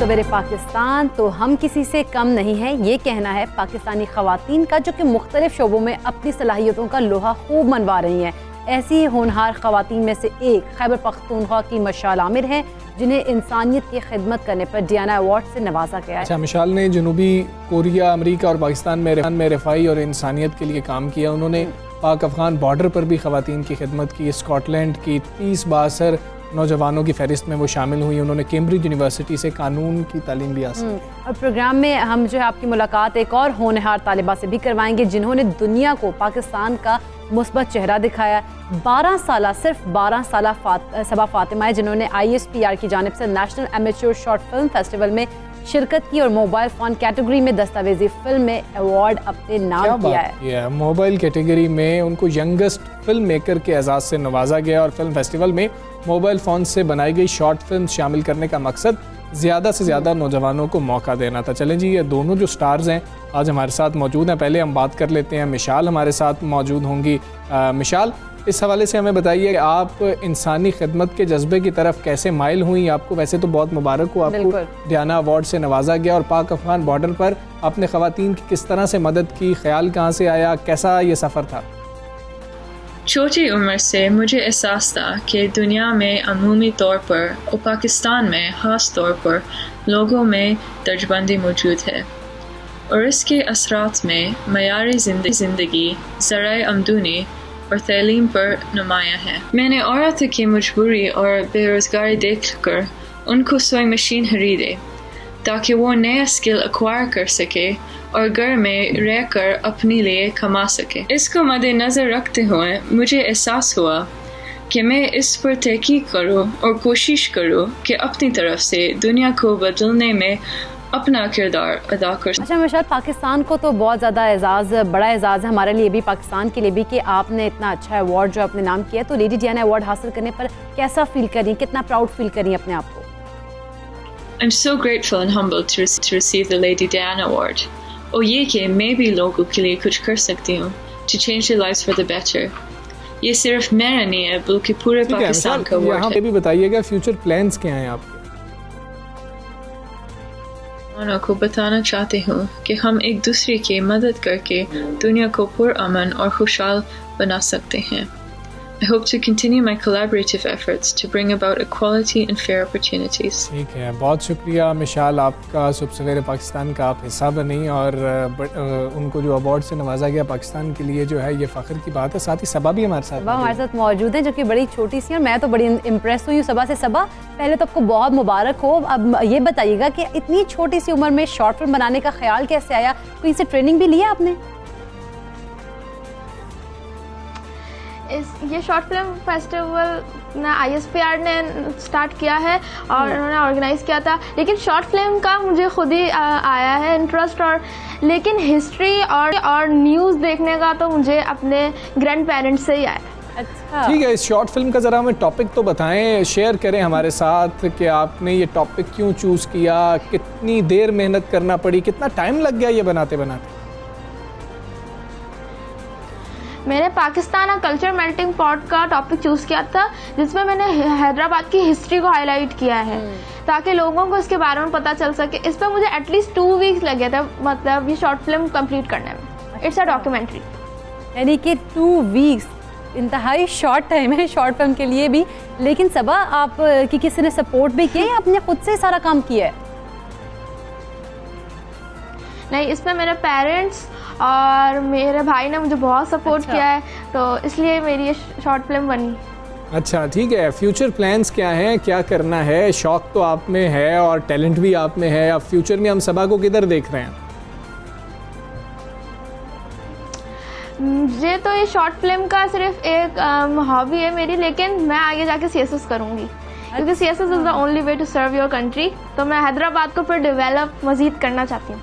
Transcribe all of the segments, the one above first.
सवेरे पाकिस्तान तो हम किसी से कम नहीं है, ये कहना है पाकिस्तानी ख़वातीन का, जो कि मुख्तलिफ शोबों में अपनी सलाहियतों का लोहा खूब मनवा रही हैं। ऐसी ही होनहार ख़वातीन में से एक खैबर पख्तूनख्वा की मिशाल आमिर है, जिन्हें इंसानियत की खिदमत करने पर डियाना अवार्ड से नवाजा गया है। अच्छा, मिशाल ने जनूबी कोरिया, अमरीका और पाकिस्तान में रफ़ाई और इंसानियत के लिए काम किया। उन्होंने पाक अफ़गान बॉर्डर पर भी ख़वातीन की खिदमत की। स्कॉटलैंड की 30 बाअसर नौजवानों की फहरिस्त में वो शामिल हुई। उन्होंने कैम्ब्रिज यूनिवर्सिटी से कानून की तालीम भी हासिल की। और प्रोग्राम में हम जो है आपकी मुलाकात एक और होनहार तालिबा से भी करवाएंगे, जिन्होंने दुनिया को पाकिस्तान का मुस्बत चेहरा दिखाया। 12 साल सिर्फ 12 साल सबा फातिमा है, जिन्होंने ISPR की जानिब से national amateur short film festival में शिरकत की और मोबाइल फ़ोन कैटेगरी में दस्तावेजी फिल्म में अवार्ड अपने नाम किया है। मोबाइल कैटेगरी में उनको यंगेस्ट फिल्म मेकर के एजाज़ से नवाजा गया और फिल्म फेस्टिवल में मोबाइल फ़ोन से बनाई गई शॉर्ट फिल्म शामिल करने का मकसद ज़्यादा से ज़्यादा नौजवानों को मौका देना था। चलें जी, ये दोनों जो स्टार्स हैं आज हमारे साथ मौजूद हैं। पहले हम बात कर लेते हैं, मिशाल हमारे साथ मौजूद होंगी। मिशाल, इस हवाले से हमें बताइए, आप इंसानी खिदमत के जज्बे की तरफ कैसे माइल हुई? आपको वैसे तो बहुत मुबारक हो, आपको डियाना अवार्ड से नवाजा गया, और पाक अफ़गान बॉर्डर पर आपने ख़वातीन की किस तरह से मदद की? ख्याल कहाँ से आया? कैसा ये सफ़र था? छोटी उम्र से मुझे एहसास था कि दुनिया में अमूमी तौर पर और पाकिस्तान में ख़ास तौर पर लोगों में दर्जबंदी मौजूद है, और इसके असरात में मयारी ज़िंदगी, ज़राए आमदनी और तालीम पर नुमायाँ है। मैंने औरतों की मजबूरी और बेरोज़गारी देखकर उनको सोइंग मशीन खरीदे ताकि वो नया स्किल एक्वायर कर सके और घर में रहकर अपने लिए कमा सके। इसको मद्देनज़र रखते हुए मुझे एहसास हुआ कि मैं इस पर तहकीक करूं और कोशिश करूं कि अपनी तरफ से दुनिया को बदलने में अपना किरदार अदा कर। अच्छा मिशाल, पाकिस्तान को तो बहुत ज़्यादा एजाज़, बड़ा एजाज़ है हमारे लिए भी, पाकिस्तान के लिए भी, कि आपने इतना अच्छा अवार्ड जो अपने नाम किया। तो लेडी डियाना अवार्ड हासिल करने पर कैसा फील करी, कितना प्राउड फील करी अपने आप को? I'm so grateful and humbled to receive the Lady Diana Award. और ये कि मैं भी लोगों के लिए कुछ कर सकती हूँ, to change their lives for the better. ये सिर्फ मेरा नहीं है बल्कि पूरे पाकिस्तान का अवार्ड है। यहाँ पे भी बताइएगा फ्यूचर प्लान्स क्या हैं आपके? उन्होंने को बताना चाहती हूँ कि हम एक दूसरे की मदद करके दुनिया को पुरअमन और खुशहाल बना सकते हैं। I hope to continue my collaborative efforts to bring about equality and fair opportunities. ठीक है, बहुत शुक्रिया मिशाल आपका। सुबह सवेरे पाकिस्तान का आप हिस्सा बनी और उनको जो अवार्ड से नवाजा गया पाकिस्तान के लिए जो है ये फ़ख्र की बात है। साथ ही सबा भी हमारे साथ मौजूद है, जो कि बड़ी छोटी सी, और मैं तो बड़ी इम्प्रेस हुई हूँ सबा से। सबा, पहले तो आपको बहुत मुबारक हो। अब ये बताइएगा कि इतनी छोटी सी उम्र में शॉर्ट फिल्म बनाने का ख्याल कैसे आया? कहीं से ट्रेनिंग भी लिया आपने? ये शॉर्ट फिल्म फेस्टिवल ना ISPR ने स्टार्ट किया है और उन्होंने ऑर्गेनाइज़ किया था, लेकिन शॉर्ट फिल्म का मुझे खुद ही आया है इंटरेस्ट, और लेकिन हिस्ट्री और न्यूज़ देखने का तो मुझे अपने ग्रैंड पेरेंट्स से ही आया। अच्छा, ठीक है, इस शॉर्ट फिल्म का ज़रा हमें टॉपिक तो बताएं, शेयर करें हमारे साथ कि आपने ये टॉपिक क्यों चूज़ किया, कितनी देर मेहनत करना पड़ी, कितना टाइम लग गया ये बनाते बनाते? मैंने पाकिस्तान कल्चर मेल्टिंग पॉट का टॉपिक चूज़ किया था, जिसमें मैंने हैदराबाद की हिस्ट्री को हाईलाइट किया है ताकि लोगों को इसके बारे में पता चल सके। इस पर मुझे एटलीस्ट 2 वीक्स लगे थे, मतलब ये शॉर्ट फिल्म कंप्लीट करने में। It's a documentary. यानी कि 2 वीक्स इंतहाई शॉर्ट टाइम है शॉर्ट फिल्म के लिए भी। लेकिन सबा, आप की किसी ने सपोर्ट भी किया या आपने खुद से सारा काम किया है? नहीं, इसमें मेरे पेरेंट्स और मेरे भाई ने मुझे बहुत सपोर्ट किया है, तो इसलिए मेरी ये शॉर्ट फिल्म बनी। अच्छा, ठीक है। फ्यूचर प्लान्स क्या हैं, क्या करना है? शौक तो आप में है और टैलेंट भी आप में है। अब फ्यूचर में हम सबा को किधर देख रहे हैं? मुझे तो ये शॉर्ट फिल्म का सिर्फ एक हॉबी है मेरी, लेकिन मैं आगे जाके CSS करूँगी, क्योंकि CSS is the only way to serve your country. तो मैं हैदराबाद को फिर डेवलप मज़ीद करना चाहती हूँ।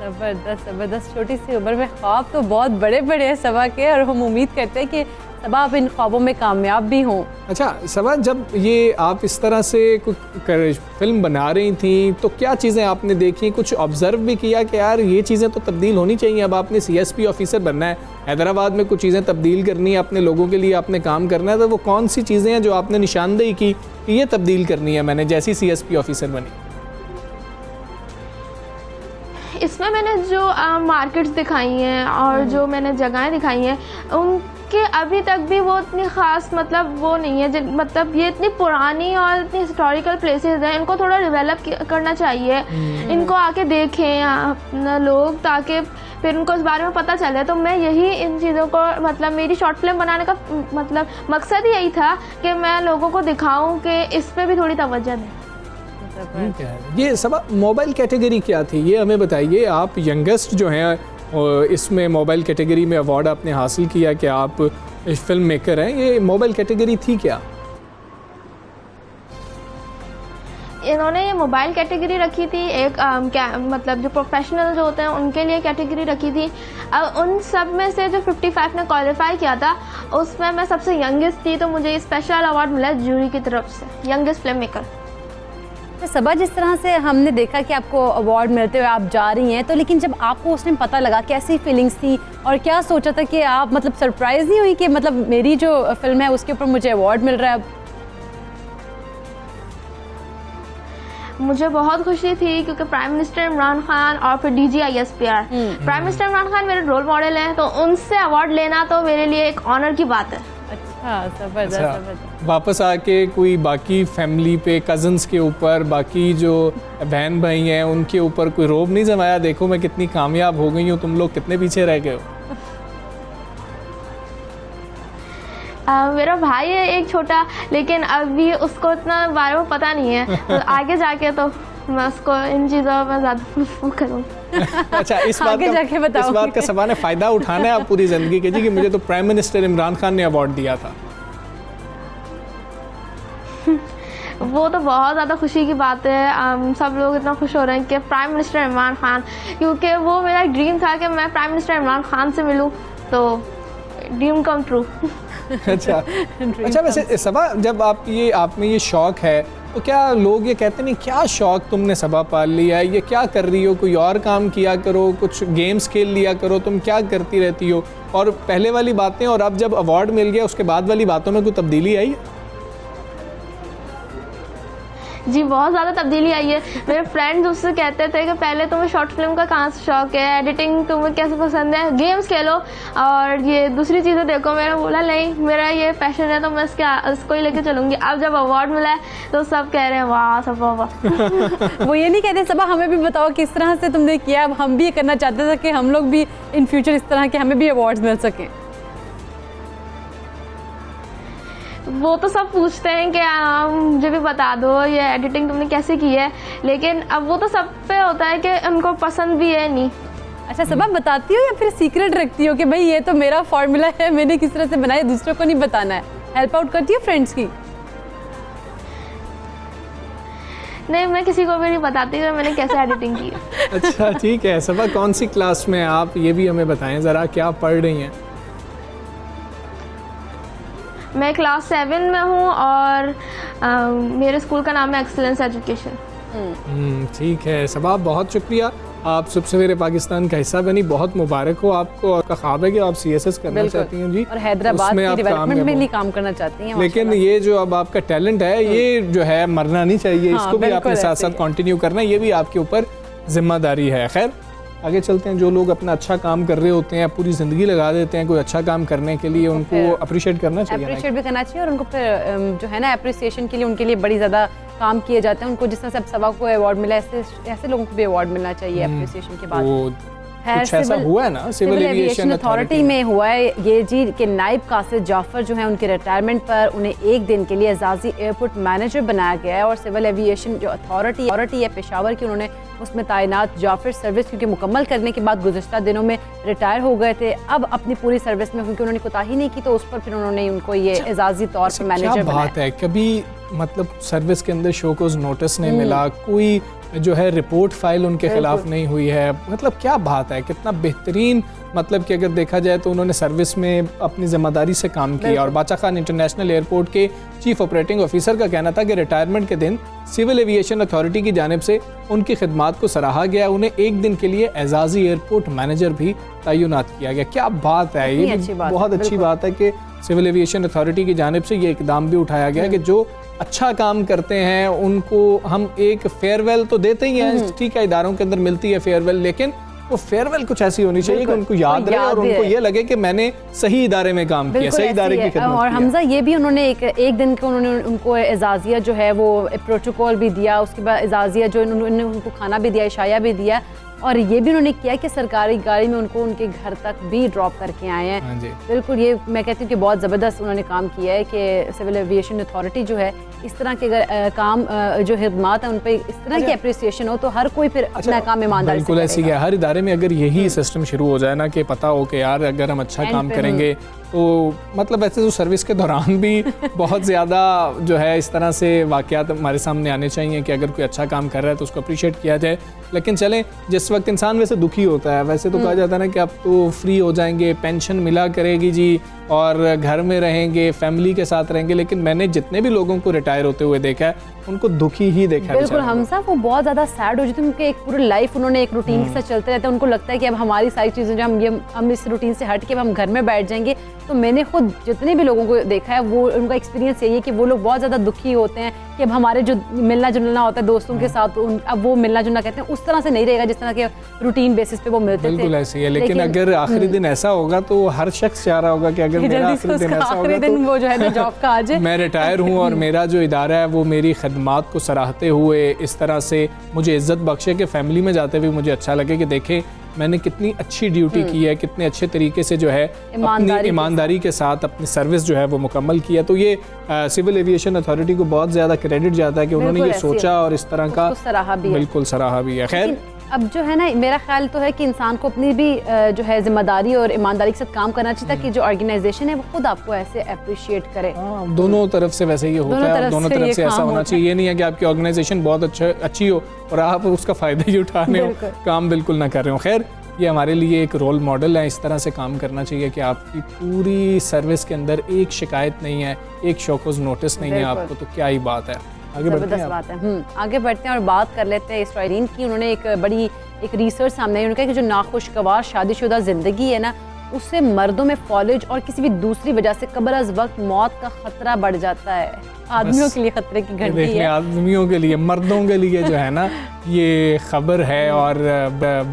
ज़बरदस्त ज़बरदस्त। छोटी सी उम्र में ख्वाब तो बहुत बड़े बड़े हैं सबा के, और हम उम्मीद करते हैं कि सबा आप इन ख्वाबों में कामयाब भी हों। अच्छा सबा, जब ये आप इस तरह से कुछ फिल्म बना रही थी तो क्या चीज़ें आपने देखी, कुछ ऑब्ज़र्व भी किया कि यार ये चीज़ें तो तब्दील होनी चाहिए? अब आपने CSP ऑफिसर बनना है, हैदराबाद में कुछ चीज़ें तब्दील करनी है, अपने लोगों के लिए आपने काम करना है, तो वो कौन सी चीज़ें हैं जो आपने निशानदेही की कि ये तब्दील करनी है मैंने जैसी CSP ऑफिसर बनी? इसमें मैंने जो मार्केट्स दिखाई हैं और जो मैंने जगहें दिखाई हैं उनके अभी तक भी वो इतनी ख़ास मतलब वो नहीं है, मतलब ये इतनी पुरानी और इतनी हिस्टोरिकल प्लेसेस हैं, इनको थोड़ा डेवलप करना चाहिए, इनको आके देखें लोग, ताकि फिर उनको इस बारे में पता चले। तो मैं यही इन चीज़ों को मतलब मेरी शॉर्ट फिल्म बनाने का मतलब मकसद ही यही था कि मैं लोगों को दिखाऊं कि इस पे भी थोड़ी तवज्जो दें। ठीक है, ये सब मोबाइल कैटेगरी क्या थी ये हमें बताइए। आप यंगेस्ट जो हैं इसमें मोबाइल कैटेगरी में अवार्ड आपने हासिल किया कि आप फिल्म मेकर हैं, ये मोबाइल कैटेगरी थी क्या? इन्होंने ये मोबाइल कैटेगरी रखी थी, एक मतलब जो प्रोफेशनल जो होते हैं उनके लिए कैटेगरी रखी थी। अब उन सब में से जो 55 ने क्वालिफाई किया था उसमें मैं सबसे यंगेस्ट थी, तो मुझे स्पेशल अवार्ड मिला जूरी की तरफ से, यंगेस्ट फिल्म मेकर। तो सबा, जिस तरह से हमने देखा कि आपको अवार्ड मिलते हुए आप जा रही हैं, तो लेकिन जब आपको उस टाइम पता लगा कैसी फीलिंग्स थी और क्या सोचा था कि आप मतलब सरप्राइज़ नहीं हुई कि मतलब मेरी जो फिल्म है उसके ऊपर मुझे अवार्ड मिल रहा है? अब मुझे बहुत खुशी थी क्योंकि प्राइम मिनिस्टर इमरान खान और फिर DGISPR, prime minister Imran Khan मेरे रोल मॉडल हैं, तो उनसे अवार्ड लेना तो मेरे लिए एक ऑनर की बात है। अच्छा, जबरदस्त। वापस आके कोई बाकी फैमिली पे, कज़न्स के ऊपर, बाकी जो बहन भाई हैं उनके ऊपर कोई रोब नहीं जमाया, देखो मैं कितनी कामयाब हो गई हूँ, तुम लोग कितने पीछे रह गए हो? मेरा भाई है एक छोटा, लेकिन अभी उसको इतना बारे में पता नहीं है, तो आगे जाके तो मैं उसको इन चीज़ों में ज़्यादा वो करूँ। अच्छा, इस बात का सबा ने फ़ायदा उठाना है आप पूरी ज़िंदगी के जी कि मुझे तो प्राइम मिनिस्टर इमरान खान ने अवार्ड दिया था। वो तो बहुत ज़्यादा खुशी की बात है, सब लोग इतना खुश हो रहे हैं कि प्राइम मिनिस्टर इमरान खान, क्योंकि वो मेरा एक ड्रीम था कि मैं प्राइम मिनिस्टर इमरान खान से मिलूँ, तो ड्रीम कम ट्रू। अच्छा वैसे सबा, जब आप में ये शौक़ है तो क्या लोग ये कहते नहीं क्या शौक़ तुमने सबा पाल लिया है, ये क्या कर रही हो, कोई और काम किया करो, कुछ गेम्स खेल लिया करो, तुम क्या करती रहती हो? और पहले वाली बातें और अब जब अवार्ड मिल गया उसके बाद वाली बातों में कोई तब्दीली आई है? जी बहुत ज़्यादा तब्दीली आई है। मेरे फ्रेंड्स उससे कहते थे कि पहले तुम्हें शॉर्ट फिल्म का कहाँ से शौक़ है, एडिटिंग तुम्हें कैसे पसंद है, गेम्स खेलो और ये दूसरी चीज़ें देखो। मैंने बोला नहीं, मेरा ये पैशन है तो मैं इसको ही लेके चलूँगी। अब जब अवार्ड मिला है तो सब कह रहे हैं वाह सबा वाह। वो ये नहीं कहते सबा हमें भी बताओ किस तरह से तुमने किया, अब हम भी ये करना चाहते थे कि हम लोग भी इन फ्यूचर इस तरह के हमें भी अवार्ड्स मिल सकें। वो तो सब पूछते हैं कि मुझे भी बता दो ये एडिटिंग तुमने कैसे की है, लेकिन अब वो तो सब पे होता है कि उनको पसंद भी है नहीं। अच्छा सबा, बताती हो या फिर सीक्रेट रखती हो कि भाई ये तो मेरा फॉर्मूला है, मैंने किस तरह से बनाया, दूसरों को नहीं बताना है? हेल्प आउट करती हो फ्रेंड्स की? नहीं, मैं किसी को भी नहीं बताती कि मैंने कैसे एडिटिंग की है। अच्छा ठीक है सबा, कौन सी क्लास में आप ये भी हमें बताएं ज़रा, क्या पढ़ रही हैं? मैं क्लास 7 में हूँ और मेरे स्कूल का नाम है एक्सीलेंस एजुकेशन। ठीक है सबा, बहुत शुक्रिया, आप सुबह सवेरे पाकिस्तान का हिस्सा बनी, बहुत मुबारक हो आपको। आपका ख्वाब है कि आप CSS करना चाहती हैं जी, और हैदराबाद की डेवलपमेंट में काम करना चाहती हैं। लेकिन ये जो अब आपका टैलेंट है ये जो है मरना नहीं चाहिए, इसको भी आपने साथ साथ कंटिन्यू करना है, ये भी आपके ऊपर जिम्मेदारी है। खैर आगे चलते हैं। जो लोग अपना अच्छा काम कर रहे होते हैं, पूरी ज़िंदगी लगा देते हैं कोई अच्छा काम करने के लिए, उनको अप्रिशिएट करना चाहिए, अप्रिशिएट भी करना चाहिए, और उनको फिर जो है ना अप्रिसिएशन के लिए उनके लिए बड़ी ज़्यादा काम किए जाते हैं। उनको जिस तरह से अब सबा को अवार्ड मिला, ऐसे लोगों को भी अवार्ड मिलना चाहिए अप्रिसिएशन के बाद। कुछ ऐसा हुआ है ना सिविल एविएशन अथॉरिटी में हुआ है ये जी के नायब कासिद जाफर जो है उनके रिटायरमेंट पर उन्हें एक दिन के लिए एजाजी एयरपोर्ट मैनेजर बनाया गया है। और सिविल एविएशन जो अथॉरिटी है पेशावर की, उन्होंने उसमें तैनात जाफर सर्विस क्योंकि मुकम्मल करने के बाद गुज़श्ता दिनों में रिटायर हो गए थे, अब अपनी पूरी सर्विस में क्योंकि उन्होंने कोताही नहीं की तो उस पर फिर उन्होंने उनको ये एजाजी तौर पर मैनेजर बनाया। बात है, कभी मतलब सर्विस के अंदर शोकोज नोटिस नहीं मिला, कोई जो है रिपोर्ट फाइल उनके खिलाफ नहीं हुई है, मतलब क्या बात है, कितना बेहतरीन, मतलब कि अगर देखा जाए तो उन्होंने सर्विस में अपनी जिम्मेदारी से काम किया। और बाचा खान इंटरनेशनल एयरपोर्ट के चीफ ऑपरेटिंग ऑफिसर का कहना था कि रिटायरमेंट के दिन सिविल एविएशन अथॉरिटी की जानिब से उनकी खिदमात को सराहा गया, उन्हें एक दिन के लिए एजाजी एयरपोर्ट मैनेजर भी तैनात किया गया। क्या बात है, ये बहुत अच्छी बात है कि सिविल एविएशन अथॉरिटी की जानिब से ये इकदाम भी उठाया गया कि जो अच्छा काम करते हैं उनको हम एक फेयरवेल तो देते ही हैं, ठीक है, इदारों के अंदर मिलती है फेयरवेल, लेकिन वो फेयरवेल कुछ ऐसी होनी चाहिए कि उनको याद रहे और उनको ये लगे कि मैंने सही इदारे में काम किया, सही इदारे की खिदमत और की। हमजा ये भी उन्होंने एक दिन को उन्होंने उनको एजाजिया जो है वो प्रोटोकॉल भी दिया, उसके बाद एजाजिया जो उन्होंने उनको खाना भी दिया, इशाया भी दिया, और ये भी उन्होंने किया कि सरकारी गाड़ी में उनको उनके घर तक भी ड्रॉप करके आए हैं। हाँ जी। बिल्कुल, ये मैं कहती हूँ कि बहुत ज़बरदस्त उन्होंने काम किया है कि सिविल एविएशन अथॉरिटी जो है इस तरह के अगर काम जो खिदमात है उन पर इस तरह की अप्रिसिएशन हो तो हर कोई फिर अपना काम ईमानदारी से बिल्कुल ऐसी है, हर इदारे में अगर यही सिस्टम शुरू हो जाए ना कि पता हो कि यार अगर हम अच्छा काम करेंगे तो मतलब ऐसे तो सर्विस के दौरान भी बहुत ज़्यादा जो है इस तरह से वाक़यात हमारे सामने आने चाहिए कि अगर कोई अच्छा काम कर रहा है तो उसको अप्रिशिएट किया जाए। लेकिन चलें, जिस वक्त इंसान वैसे दुखी होता है, वैसे तो कहा जाता है ना कि अब तो फ्री हो जाएंगे, पेंशन मिला करेगी जी और घर में रहेंगे, फैमिली के साथ रहेंगे, लेकिन मैंने जितने भी लोगों को रिटायर होते हुए देखा है उनको दुखी ही देखा है। बिल्कुल हमजा, वो बहुत ज़्यादा सैड हो जाते हैं, उनके एक पूरी लाइफ उन्होंने एक रूटीन के साथ चलते रहते हैं, उनको लगता है कि अब हमारी सारी चीज़ें जो हम इस रूटीन से हट के हम घर में बैठ जाएंगे। तो मैंने खुद जितने भी लोगों को देखा है वो उनका एक्सपीरियंस यही है कि वो लोग बहुत ज़्यादा दुखी होते हैं कि अब हमारे जो मिलना जुलना होता है दोस्तों के साथ अब वो मिलना जुलना कहते हैं उस तरह से नहीं रहेगा जिस तरह के रूटीन बेसिस पे वो मिलते थे। बिल्कुल ऐसे ही है, लेकिन अगर आखिरी दिन ऐसा होगा तो हर शख्स चाह रहा होगा कि अगर मेरा आखिरी दिन ऐसा होगा तो वो जो है जॉब का आज मैं रिटायर हूँ और मेरा जो इदारा है वो मेरी खदमात को सराहते हुए इस तरह से मुझे इज्जत बख्शे कि फैमिली में जाते हुए मुझे अच्छा लगे कि देखें मैंने कितनी अच्छी ड्यूटी की है, कितने अच्छे तरीके से जो है अपनी ईमानदारी के साथ अपनी सर्विस जो है वो मुकम्मल की है। तो ये सिविल एविएशन अथॉरिटी को बहुत ज़्यादा क्रेडिट जाता है कि उन्होंने ये सोचा और इस तरह का बिल्कुल सराहा भी है। खैर अब जो है ना मेरा ख्याल तो है कि इंसान को अपनी भी जो है जिम्मेदारी और ईमानदारी के साथ काम करना चाहिए ताकि जो ऑर्गेनाइजेशन है वो खुद आपको ऐसे अप्रिशिएट करे। दोनों तरफ से वैसे ये होता है, दोनों तरफ से ऐसा होना चाहिए। ये नहीं है कि आपकी ऑर्गेनाइजेशन बहुत अच्छी हो और आप उसका फ़ायदा ही उठाने हो, काम बिल्कुल ना कर रहे हो। खैर ये हमारे लिए एक रोल मॉडल है, इस तरह से काम करना चाहिए कि आपकी पूरी सर्विस के अंदर एक शिकायत नहीं है, एक शोकोज नोटिस नहीं है आपको, तो क्या ही बात है। आगे बढ़ते हैं आगे बढ़ते हैं और बात कर लेते हैं इसराइलिन की। उन्होंने एक बड़ी रिसर्च सामने आई, उन्होंने कहा कि जो नाखुशगवार शादीशुदा ज़िंदगी है ना उससे मर्दों में फॉलेज और किसी भी दूसरी वजह से कब्र अज़ वक्त मौत का खतरा बढ़ जाता है। आदमियों के लिए खतरे की घंटी है, आदमियों के लिए, मर्दों के लिए जो है ना ये खबर है और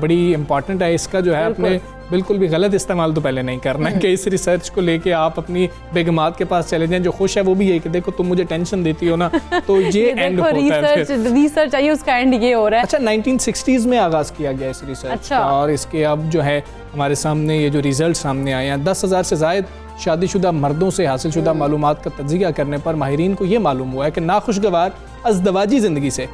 बड़ी इम्पॉर्टेंट है। इसका जो है अपने बिल्कुल भी गलत इस्तेमाल तो पहले नहीं करना है कि इस रिसर्च को लेके आप अपनी बेगमात के पास चले जाएं जो खुश है वो भी यही कि देखो तुम मुझे टेंशन देती हो ना, तो ये एंड होता है। रिसर्च आई उसका एंड ये हो रहा है। अच्छा 1960s में आगाज़ किया गया इस रिसर्च का और इसके अब जो है हमारे सामने ये जो रिजल्ट सामने आए हैं 10,000 से ज़ायद शादीशुदा मर्दों से हासिल शुदा मालूमात का तज्ज़िया करने पर माहिरीन को ये मालूम हुआ है कि नाखुशगवार अज़दवाजी ज़िंदगी से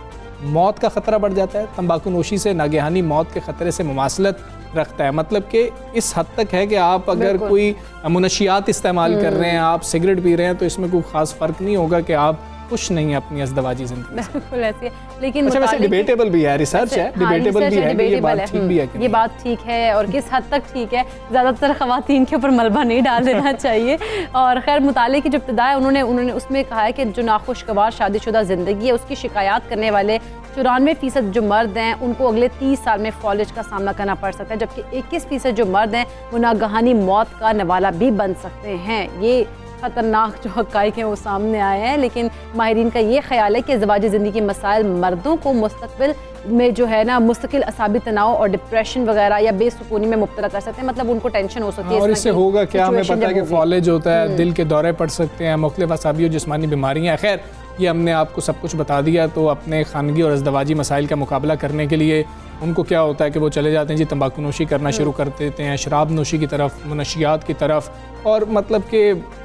मौत का ख़तरा बढ़ जाता है, तंबाकू नोशी से नागहानी मौत के ख़तरे से मुमासलत रखता है। मतलब कि इस हद तक है कि आप अगर कोई मुनशियात इस्तेमाल कर रहे हैं, आप सिगरेट पी रहे हैं तो इसमें कोई ख़ास फ़र्क नहीं होगा कि आप खुश नहीं है अपनी अज़दवाजी ज़िंदगी। बिल्कुल ऐसी है, लेकिन अच्छा वैसे डिबेटेबल भी है, रिसर्च है, डिबेटेबल भी है, ये बात ठीक भी है कि ये बात ठीक है और किस हद तक ठीक है, ज़्यादातर ख़वातीन के ऊपर मलबा नहीं डाल देना चाहिए। और खैर मुताले की जो इब्तिदा है उन्होंने उसमें कहा है कि जो नाखुशगवार शादीशुदा ज़िंदगी है उसकी शिकायत करने वाले 94% जो मर्द हैं उनको अगले 30 साल में फॉलेज का सामना करना पड़ सकता है, जबकि 21% जो मर्द हैं वो नागहानी मौत का नवाला भी बन सकते हैं। ये ख़तरनाक जो हक़ाइक़ हैं वो सामने आए हैं, लेकिन माहिरीन का ये ख्याल है कि ज़वाजी ज़िंदगी के मसाइल मर्दों को मुस्तक़बिल में जो है ना मुस्तकिल असाबी तनाव और डिप्रेशन वगैरह या बेसुकूनी में मुब्तला कर सकते हैं। मतलब उनको टेंशन हो सकती है और इससे होगा क्या, हमें पता है कि फॉलेज होता है, दिल के दौरे पड़ सकते हैं, मुख्तलिफ असाबी और जिस्मानी बीमारियाँ। खैर ये हमने आपको सब कुछ बता दिया। तो अपने खानगी और अज़दवाजी मसाइल का मुकाबला करने के लिए उनको क्या होता है कि वो चले जाते हैं जी तंबाकू नोशी करना शुरू कर देते हैं, शराब नोशी की तरफ, मुनशियात की तरफ, और मतलब कि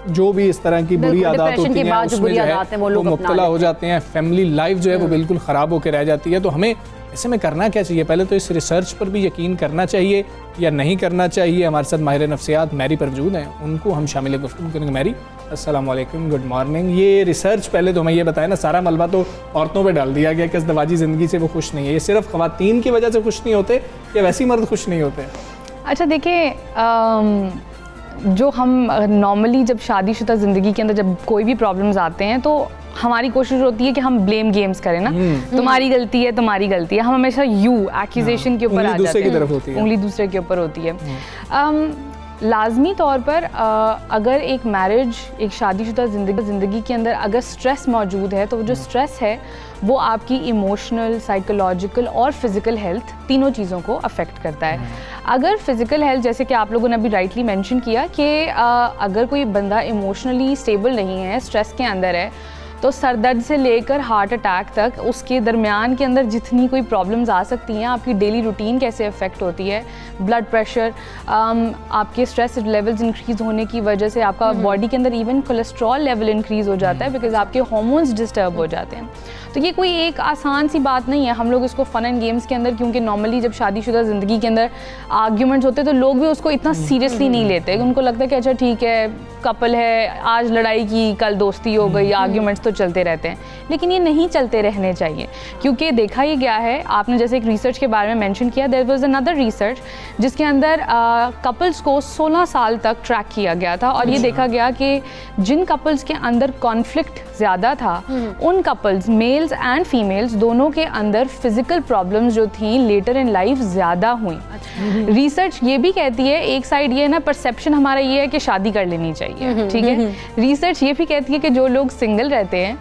जो भी इस तरह की बुरी आदत होती हैं उसमें जो है वो मुब्तला हो जाते हैं। फैमिली लाइफ जो है वो बिल्कुल ख़राब होकर रह जाती है। तो हमें ऐसे में करना क्या चाहिए? पहले तो इस रिसर्च पर भी यकीन करना चाहिए या नहीं करना चाहिए। हमारे साथ माहिर नफ्सियात मैरी पर मौजूद हैं, उनको हम शामिल गुफ्तगू करेंगे। मैरी अस्सलाम वालेकुम, गुड मॉर्निंग। ये रिसर्च पहले तो हमें ये बताया ना, सारा मलबा तो औरतों पे डाल दिया गया कि अज़दवाजी ज़िंदगी से वो खुश नहीं है। ये सिर्फ ख़वातीन की वजह से खुश नहीं होते या वैसे ही मर्द खुश नहीं होते? अच्छा देखिए, जो हम नॉर्मली जब शादीशुदा ज़िंदगी के अंदर जब कोई भी प्रॉब्लम्स आते हैं तो हमारी कोशिश होती है कि हम ब्लेम गेम्स करें ना, तुम्हारी गलती है, तुम्हारी गलती है। हम हमेशा एक्यूजेशन के ऊपर आ जाते हैं, उंगली दूसरे के ऊपर होती है। लाजमी तौर पर अगर एक मैरिज, एक शादीशुदा ज़िंदगी के अंदर अगर स्ट्रेस मौजूद है, तो जो स्ट्रेस है वो आपकी इमोशनल, साइकोलॉजिकल और फिज़िकल हेल्थ तीनों चीज़ों को अफेक्ट करता है। अगर फिज़िकल हेल्थ, जैसे कि आप लोगों ने अभी राइटली मेंशन किया कि अगर कोई बंदा इमोशनली स्टेबल नहीं है, स्ट्रेस के अंदर है, तो सर दर्द से लेकर हार्ट अटैक तक उसके दरमियान के अंदर जितनी कोई प्रॉब्लम्स आ सकती हैं, आपकी डेली रूटीन कैसे अफेक्ट होती है, ब्लड प्रेशर, आपके स्ट्रेस लेवल्स इंक्रीज़ होने की वजह से आपका बॉडी के अंदर इवन कोलेस्ट्रॉल लेवल इंक्रीज़ हो जाता है, बिकॉज आपके हार्मोन्स डिस्टर्ब हो जाते हैं। तो ये कोई एक आसान सी बात नहीं है। हम लोग इसको फ़न एंड गेम्स के अंदर, क्योंकि नॉर्मली जब शादीशुदा ज़िंदगी के अंदर आर्ग्यूमेंट्स होते हैं तो लोग भी उसको इतना सीरियसली नहीं लेते। उनको लगता है कि अच्छा ठीक है, कपल है, आज लड़ाई की, कल दोस्ती हो गई, आर्ग्यूमेंट्स तो चलते रहते हैं। लेकिन ये नहीं चलते रहने चाहिए, क्योंकि देखा ये गया है, आपने जैसे एक रिसर्च के बारे में मेंशन किया, देयर वाज अनदर रिसर्च जिसके अंदर कपल्स को 16 साल तक ट्रैक किया गया था, और ये देखा गया कि जिन कपल्स के अंदर कॉन्फ्लिक्ट ज़्यादा था, उन कपल्स, मेल्स एंड फीमेल्स, दोनों के अंदर फिजिकल प्रॉब्लम्स जो थी लेटर इन लाइफ ज़्यादा हुई। रिसर्च ये भी कहती है, एक साइड ये है ना, परसेप्शन हमारा ये है कि शादी कर लेनी चाहिए, ठीक है। रिसर्च ये भी कहती है कि जो लोग सिंगल रहते हैं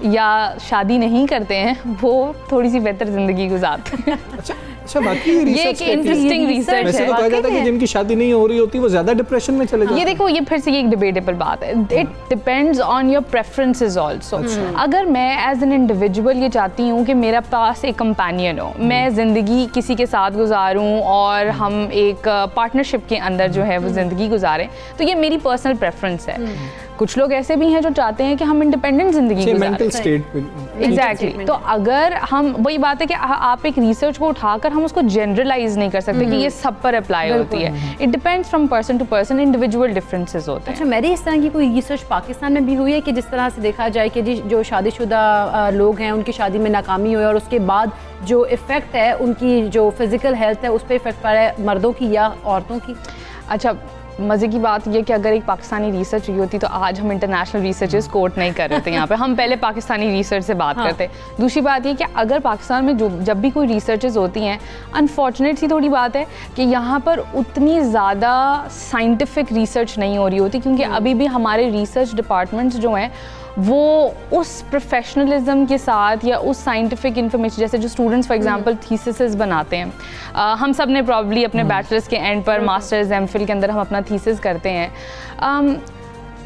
या शादी नहीं करते हैं, वो थोड़ी सी बेहतर जिंदगी गुजारते हैं। अच्छा, बाकी ये एक इंटरेस्टिंग रिसर्च वैसे है। तो कहा जाता है कि जिनकी शादी नहीं हो रही होती वो ज्यादा डिप्रेशन में चले जाते हैं। ये देखो, ये फिर से ये एक डिबेटेबल बात है। It depends on your preferences also. अगर मैं एज एन इंडिविजुअल ये चाहती हूँ कि मेरा पास एक कंपेनियन हो, मैं ज़िंदगी किसी के साथ गुजारूँ और हम एक पार्टनरशिप के अंदर जो है वो ज़िंदगी गुजारें, तो ये मेरी पर्सनल प्रेफरेंस है। कुछ लोग ऐसे भी हैं जो चाहते हैं कि हम इंडिपेंडेंट जिंदगी गुजारें। Mental state exactly. तो अगर हम, वही बात है कि आप एक रिसर्च को उठाकर हम उसको जनरलाइज नहीं कर सकते कि ये सब पर अप्लाई होती है। It depends from person to person, individual differences होते हैं। अच्छा, मेरी इस तरह की कोई रिसर्च पाकिस्तान में भी हुई है कि जिस तरह से देखा जाए कि जो शादीशुदा लोग हैं, उनकी शादी में नाकामी हुई और उसके बाद जो इफ़ेक्ट है, उनकी जो फिजिकल हेल्थ है, उस पर इफेक्ट पड़ा है, मर्दों की या औरतों की? अच्छा, मज़े की बात यह कि अगर एक पाकिस्तानी रिसर्च हुई होती तो आज हम इंटरनेशनल रिसर्चेस कोट नहीं कर रहे थे यहाँ पे। हम पहले पाकिस्तानी रिसर्च से बात करते। दूसरी बात ये कि अगर पाकिस्तान में जब भी कोई रिसर्चेस होती हैं, अनफॉर्चुनेट सी थोड़ी बात है कि यहाँ पर उतनी ज़्यादा साइंटिफिक रिसर्च नहीं हो रही होती, क्योंकि अभी भी हमारे रिसर्च डिपार्टमेंट्स जो हैं वो उस प्रोफेशनलिज्म के साथ या उस साइंटिफिक इन्फॉर्मेशन, जैसे जो स्टूडेंट्स फॉर एग्जांपल थीसिस बनाते हैं, हम सब ने प्रॉब्ली अपने बैचलर्स के एंड पर, मास्टर्स, एमफिल के अंदर हम अपना थीसिस करते हैं,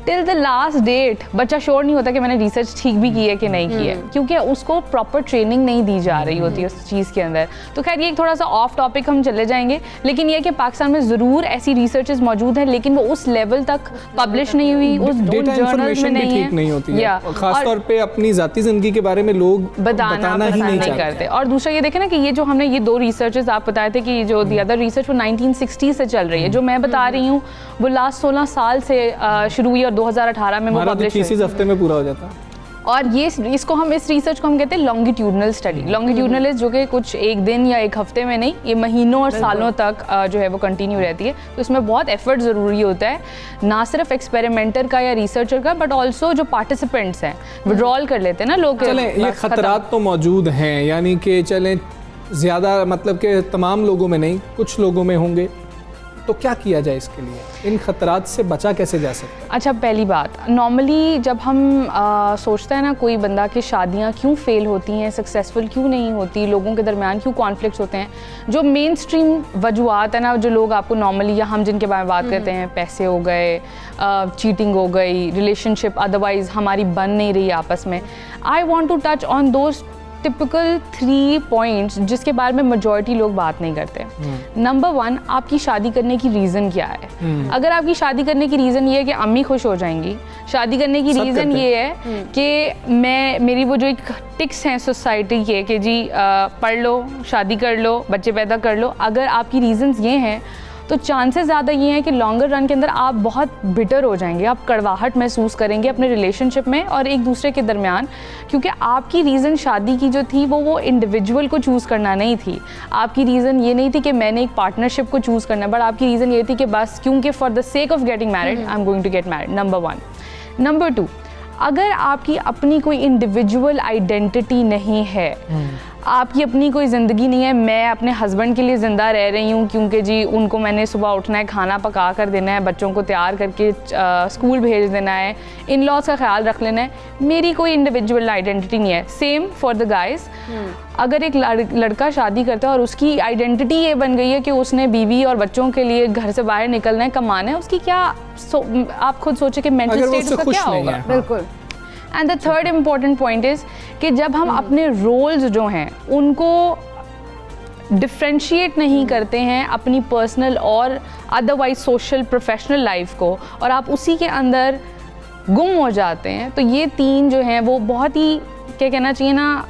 टिल द लास्ट डेट बच्चा श्योर नहीं होता कि मैंने रिसर्च ठीक भी की है कि नहीं की है, क्योंकि उसको प्रॉपर ट्रेनिंग नहीं दी जा रही होती उस चीज़ के अंदर। तो खैर ये एक थोड़ा सा ऑफ टॉपिक हम चले जाएंगे, लेकिन ये कि पाकिस्तान में ज़रूर ऐसी रिसर्चेस मौजूद हैं, लेकिन वो उस लेवल तक पब्लिश नहीं हुई, उस जर्नल्स में नहीं है, खासतौर पे अपनी ज़ाती ज़िंदगी के बारे में लोग बताना ही नहीं करते। और दूसरा ये देखें ना कि ये जो हमने ये 2 रिसर्चेस आप बताए थे कि जो दी अदर रिसर्च वो 1960 से चल रही है, जो मैं बता रही हूँ वो लास्ट 16 साल से शुरू हुई और 2018 में वो पब्लिश हुई। इस हफ्ते में पूरा हो जाता है। और ये इसको हम, इस रिसर्च को हम कहते हैं लॉन्गिट्यूडनल स्टडी। लॉन्गिट्यूडनल इज जो कि कुछ एक दिन या एक हफ्ते में नहीं, ये महीनों और सालों तक जो है वो कंटिन्यू रहती है। तो इसमें बहुत एफर्ट ज़रूरी होता है, ना सिर्फ एक्सपेरिमेंटर का या रिसर्चर का, बट ऑल्सो जो पार्टिसिपेंट्स हैं विड्रॉल कर लेते हैं ना लोग। चलें, ये खतरात तो मौजूद हैं, यानी कि चलें ज़्यादा मतलब कि तमाम लोगों में नहीं, कुछ लोगों में होंगे, तो क्या किया जाए इसके लिए? इन खतरात से बचा कैसे जा सकता है? अच्छा, पहली बात, नॉर्मली जब हम सोचते हैं ना कोई बंदा कि शादियां क्यों फेल होती हैं, सक्सेसफुल क्यों नहीं होती, लोगों के दरमियान क्यों कॉन्फ्लिक्ट्स होते हैं, जो मेन स्ट्रीम वजूहत है ना, जो लोग आपको नॉर्मली या हम जिनके बारे में बात करते हैं, पैसे हो गए, चीटिंग हो गई, रिलेशनशिप अदरवाइज हमारी बन नहीं रही आपस में। I want to touch on those typical 3 points जिसके बारे में मेजॉरिटी लोग बात नहीं करते। नंबर 1, आपकी शादी करने की रीज़न क्या है? अगर आपकी शादी करने की रीज़न ये है कि अम्मी खुश हो जाएंगी, शादी करने की रीज़न ये है कि मेरी वो जो एक टिक्स हैं सोसाइटी के कि जी पढ़ लो, शादी कर लो, बच्चे पैदा कर लो, अगर आपकी रीज़न्स ये हैं तो चांसेस ज़्यादा ये हैं कि लॉन्गर रन के अंदर आप बहुत बिटर हो जाएंगे, आप कड़वाहट महसूस करेंगे अपने रिलेशनशिप में और एक दूसरे के दरमियान, क्योंकि आपकी रीज़न शादी की जो थी वो इंडिविजुअल को चूज़ करना नहीं थी। आपकी रीज़न ये नहीं थी कि मैंने एक पार्टनरशिप को चूज़ करना, बट आपकी रीज़न ये थी कि बस क्योंकि for the sake of getting married I am going to get married. Number 1। Number 2, अगर आपकी अपनी कोई इंडिविजुअल आइडेंटिटी नहीं है, आपकी अपनी कोई ज़िंदगी नहीं है, मैं अपने हस्बैंड के लिए ज़िंदा रह रही हूँ क्योंकि जी उनको मैंने सुबह उठना है, खाना पका कर देना है, बच्चों को तैयार करके स्कूल भेज देना है, इन लॉज का ख्याल रख लेना है, मेरी कोई इंडिविजुअल आइडेंटिटी नहीं है। Same for the guys. अगर एक लड़का शादी करता है और उसकी आइडेंटिटी ये बन गई है कि उसने बीवी और बच्चों के लिए घर से बाहर निकलना है, कमाना है, उसकी क्या आप खुद सोचे कि मेंटल स्टेट उसका क्या होगा। बिल्कुल। And the third important point is कि जब हम अपने रोल्स जो हैं उनको डिफ्रेंशिएट नहीं करते हैं अपनी पर्सनल और अदरवाइज सोशल प्रोफेशनल लाइफ को, और आप उसी के अंदर गुम हो जाते हैं, तो ये तीन जो हैं वो बहुत ही क्या कहना चाहिए ना,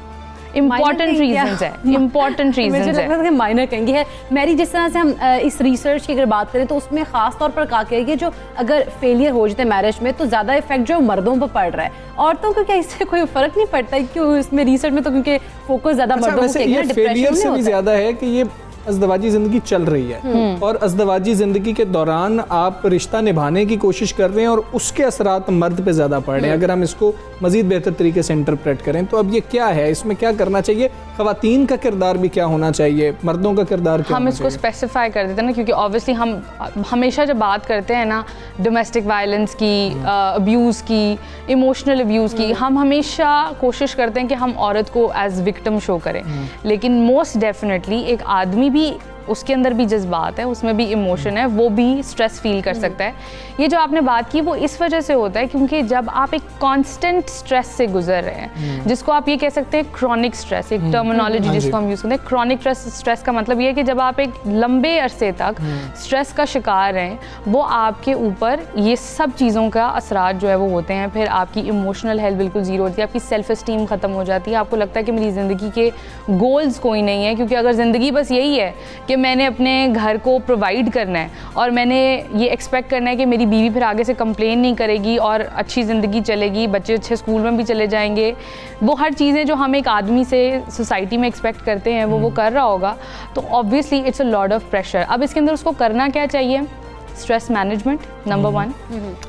इम्पॉर्टेंट रीजंस है, इम्पॉर्टेंट मुझे रीजंस लगता है कि माइनर कहेंगे है। मेरी जिस तरह से हम इस रिसर्च की अगर बात करें तो उसमें खास तौर पर कहा गया है कि जो अगर फेलियर हो जाते हैं मैरिज में तो ज़्यादा इफेक्ट जो मर्दों पर पड़ रहा है, औरतों को क्या इससे कोई फर्क नहीं पड़ता है? क्यों इसमें रिसर्च में तो क्योंकि फोकस ज़्यादा मर्दों को ये फेलियर से भी ज़्यादा है कि ये अज़दवाजी ज़िंदगी चल रही है और अज़दवाजी ज़िंदगी के दौरान आप रिश्ता निभाने की कोशिश कर रहे हैं और उसके असरात मर्द पे ज़्यादा पड़ रहे हैं। अगर हम इसको मज़ीद बेहतर तरीके से इंटरप्रेट करें तो अब ये क्या है, इसमें क्या करना चाहिए, ख़वातीन का किरदार भी क्या होना चाहिए, मर्दों का किरदार क्या हम होना इसको स्पेसिफाई कर देते हैं ना, क्योंकि ऑब्वियसली हम हमेशा जब बात करते हैं ना डोमेस्टिक वायलेंस की, अब्यूज़ की, इमोशनल अब्यूज़ की, हम हमेशा कोशिश करते हैं कि हम औरत को एज विक्टिम शो करें, लेकिन मोस्ट डेफिनेटली एक आदमी भी, उसके अंदर भी जज्बात है, उसमें भी इमोशन है, वो भी स्ट्रेस फील कर सकता है। ये जो आपने बात की वो इस वजह से होता है क्योंकि जब आप एक कांस्टेंट स्ट्रेस से गुजर रहे हैं, जिसको आप ये कह सकते हैं क्रॉनिक स्ट्रेस, एक टर्मिनोलॉजी जिसको हम यूज़ करते हैं। क्रॉनिक स्ट्रेस का मतलब ये है कि जब आप एक लंबे अरसे तक स्ट्रेस का शिकार हैं, वो आपके ऊपर ये सब चीज़ों का असरात जो है वो होते हैं। फिर आपकी इमोशनल हेल्थ बिल्कुल ज़ीरो होती है, आपकी सेल्फ इस्टीम ख़त्म हो जाती है, आपको लगता है कि मेरी ज़िंदगी के गोल्स कोई नहीं है, क्योंकि अगर ज़िंदगी बस यही है कि मैंने अपने घर को प्रोवाइड करना है और मैंने ये एक्सपेक्ट करना है कि मेरी बीवी फिर आगे से कंप्लेन नहीं करेगी और अच्छी ज़िंदगी चलेगी, बच्चे अच्छे स्कूल में भी चले जाएंगे, वो हर चीज़ें जो हम एक आदमी से सोसाइटी में एक्सपेक्ट करते हैं वो कर रहा होगा, तो obviously it's a lot of pressure. अब इसके अंदर उसको करना क्या चाहिए? Stress management number 1।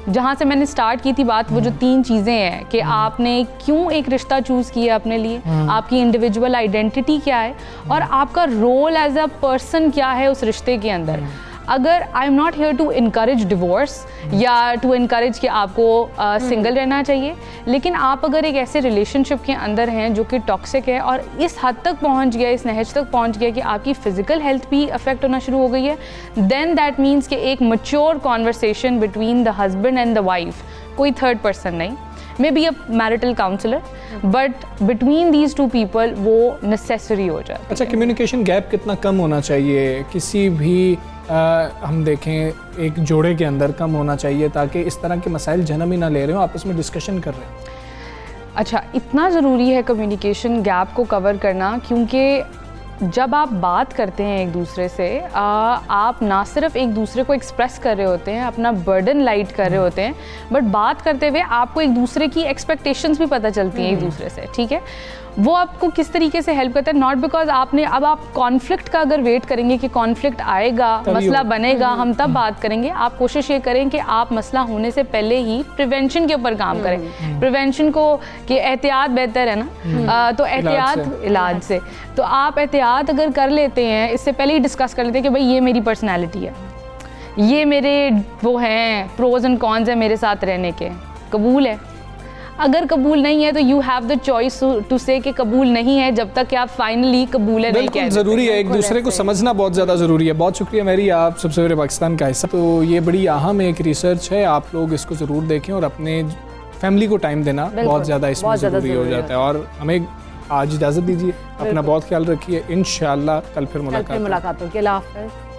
जहाँ से मैंने स्टार्ट की थी बात, वो जो 3 चीज़ें हैं कि आपने क्यों एक रिश्ता चूज़ किया अपने लिए, आपकी इंडिविजुअल आइडेंटिटी क्या है और आपका रोल एज अ पर्सन क्या है उस रिश्ते के अंदर। अगर I am not here to encourage divorce या टू इनकरेज कि आपको सिंगल रहना चाहिए, लेकिन आप अगर एक ऐसे रिलेशनशिप के अंदर हैं जो कि टॉक्सिक है और इस हद तक पहुंच गया, इस नहज तक पहुंच गया कि आपकी फिजिकल हेल्थ भी अफेक्ट होना शुरू हो गई है, देन दैट मीन्स कि एक mature conversation between the husband and the wife, कोई थर्ड पर्सन नहीं, maybe a marital counsellor, but between these 2 people वो नेसेसरी हो जाए। अच्छा, कम्युनिकेशन गैप कितना कम होना चाहिए किसी भी हम देखें एक जोड़े के अंदर कम होना चाहिए ताकि इस तरह के मसाइल जन्म ही ना ले रहे हो, आपस में डिस्कशन कर रहे हो? अच्छा, इतना ज़रूरी है कम्युनिकेशन गैप को कवर करना, क्योंकि जब आप बात करते हैं एक दूसरे से, आप ना सिर्फ एक दूसरे को एक्सप्रेस कर रहे होते हैं, अपना बर्डन लाइट कर रहे होते हैं, बट बात करते हुए आपको एक दूसरे की एक्सपेक्टेशंस भी पता चलती हैं एक दूसरे से, ठीक है? वो आपको किस तरीके से हेल्प करता है, नॉट बिकॉज आपने, अब आप कॉन्फ्लिक्ट का अगर वेट करेंगे कि कॉन्फ्लिक्ट आएगा, मसला बनेगा, हम तब बात करेंगे, आप कोशिश ये करें कि आप मसला होने से पहले ही प्रिवेंशन के ऊपर काम करें। प्रिवेंशन को कि एहतियात बेहतर है ना, तो एहतियात इलाज से, तो आप एहतियात अगर कर लेते हैं, इससे पहले ही डिस्कस कर लेते हैं कि भाई ये मेरी पर्सनैलिटी है, ये मेरे वो हैं प्रोज एंड कॉन्स है मेरे साथ रहने के, कबूल है? अगर कबूल नहीं है तो you have the choice to say कि कबूल नहीं है, जब तक कि आप फाइनली कबूल है नहीं कहते। ज़रूरी है, एक दूसरे को समझना बहुत ज़्यादा ज़रूरी है। बहुत शुक्रिया मेरी, आप सबसे बड़े पाकिस्तान का हिस्सा। तो ये बड़ी अहम एक रिसर्च है, आप लोग इसको ज़रूर देखें और अपने फैमिली को टाइम देना बहुत ज़्यादा इसमें ज़रूरी हो जाता है। और हमें आज इजाज़त दीजिए, अपना बहुत ख्याल रखिए, इंशाअल्लाह कल फिर मुलाकात होगी। अल्लाह हाफ़िज़।